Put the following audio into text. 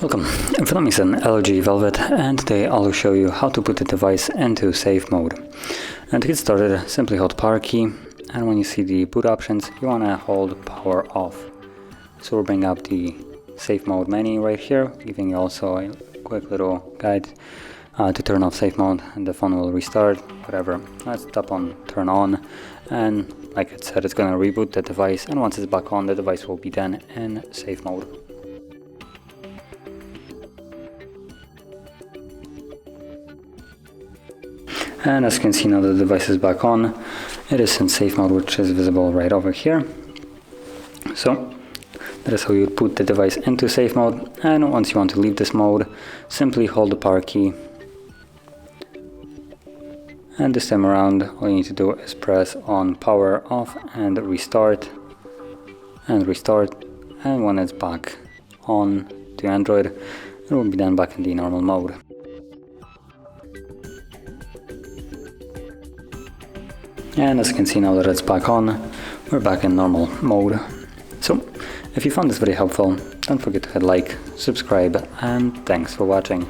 Welcome, Info is an LG Velvet, and today I'll show you how to put the device into safe mode. And to get started, simply hold power key, and when you see the boot options, you want to hold power off. So we'll bring up the safe mode menu right here, giving you also a quick little guide to turn off safe mode, and the phone will restart, whatever. Let's tap on turn on, and like I said, it's going to reboot the device, and once it's back on, the device will be then in safe mode. And as you can see now, the device is back on. It is in safe mode, which is visible right over here. So that is how you put the device into safe mode. And once you want to leave this mode, simply hold the power key. And this time around, all you need to do is press on power off and restart. And when it's back on to Android, it will be then back in the normal mode. And as you can see now that it's back on, we're back in normal mode. So, if you found this video helpful, don't forget to hit like, subscribe, and thanks for watching.